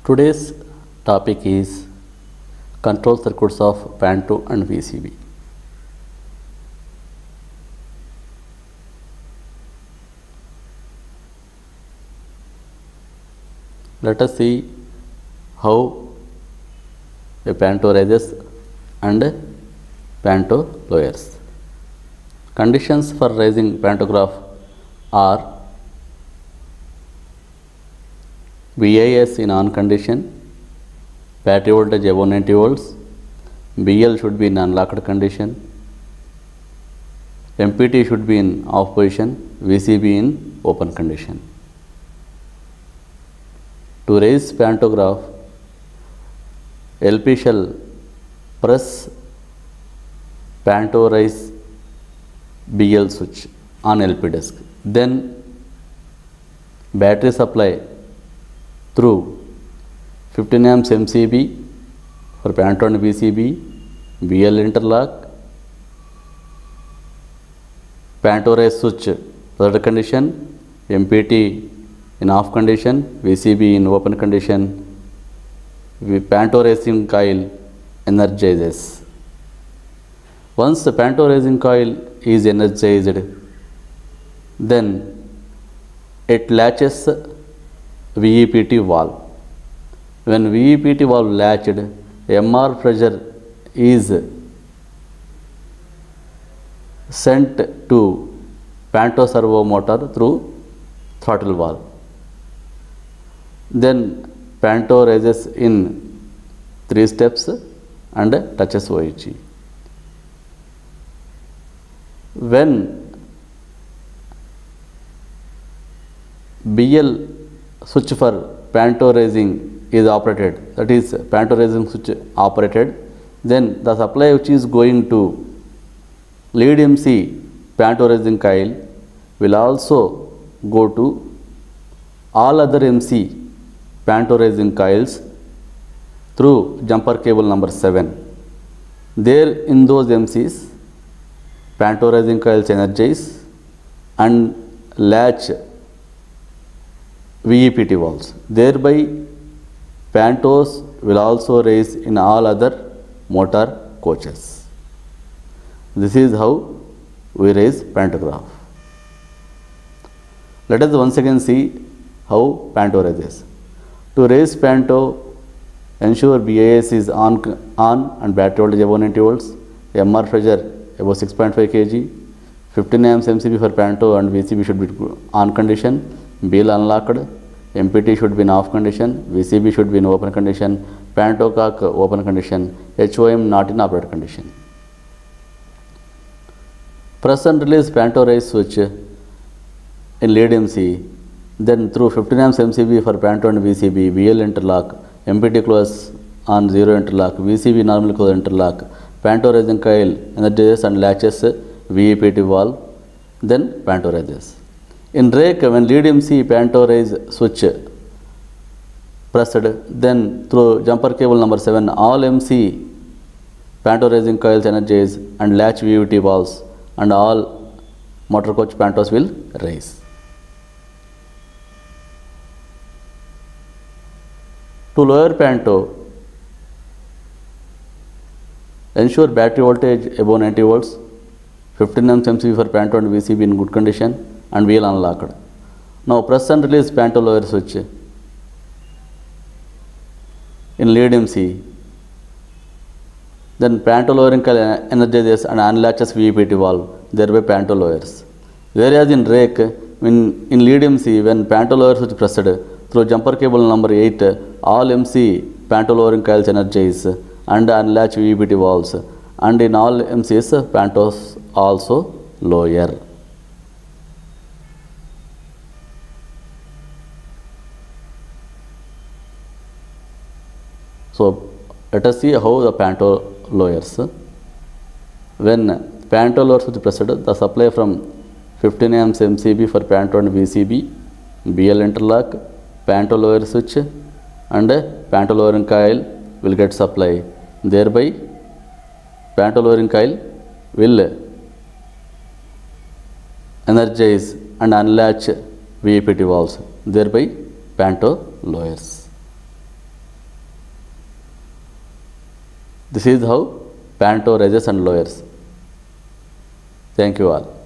Today's topic is control circuits of PAN2 and VCB. Let us see how a PAN2 rises and PAN2 lowers. Conditions for rising pantograph are VIS in on condition, battery voltage above 90 volts, BL should be in unlocked condition, MPT should be in off position, VCB in open condition. To raise pantograph, LP shall press panto rise BL switch on LP disk. Then battery supply through 15 amps MCB for panto and VCB, BL interlock, panto rise switch third condition, MPT in off condition, VCB in open condition, panto raising coil energizes. Once the panto raising coil is energized, then it latches VEPT valve. When VEPT valve latched, MR pressure is sent to panto servo motor through throttle valve. Then panto raises in 3 steps and touches OHE. When BL switch for panto raising is operated, that is panto raising switch operated, then the supply which is going to lead MC panto raising coil will also go to all other MC panto raising coils through jumper cable number 7. There in those MCs, panto raising coils energize and latch VEPT valves. Thereby, pantos will also raise in all other motor coaches. This is how we raise pantograph. Let us once again see how panto raises. To raise panto, ensure BIS is on and battery voltage above 90 volts, MR pressure above 6.5 kg, 15 amps MCB for panto and VCB should be on condition, BL unlocked, MPT should be in off condition, VCB should be in open condition, panto cock open condition, HOM not in operated condition. Press and release panto raise switch in lead MC, then through 15 amps MCB for panto and VCB, BL interlock, MPT close on 0 interlock, VCB normal close interlock, panto raising coil energizes and latches VEPT valve, then panto raises. In rake, when lead MC panto raise switch pressed, then through jumper cable number 7, all MC panto raising coils energize and latch VEPT valves and all motor coach pantos will raise. To lower panto, ensure battery voltage above 90 volts, 15 amps MCB for panto and VCB in good condition and VL unlocked. Now press and release panto lower switch in lead MC. Then panto lowering coil energizes and unlatches VEPT valve, thereby panto lowers. Whereas in rake, in lead MC, when panto lower switch pressed, through jumper cable number 8, all MC panto lowering coils energize and unlatch VEPT valves, and in all MCs pantos also lower. So let us see how the panto lowers. When panto lower switch pressed, the supply from 15 amps MCB for panto and VCB, BL interlock, panto lower switch and panto lowering coil will get supply. Thereby, panto lowering coil will energize and unlatch VEPT valves, thereby panto lowers. This is how Panto raises and lowers. Thank you all.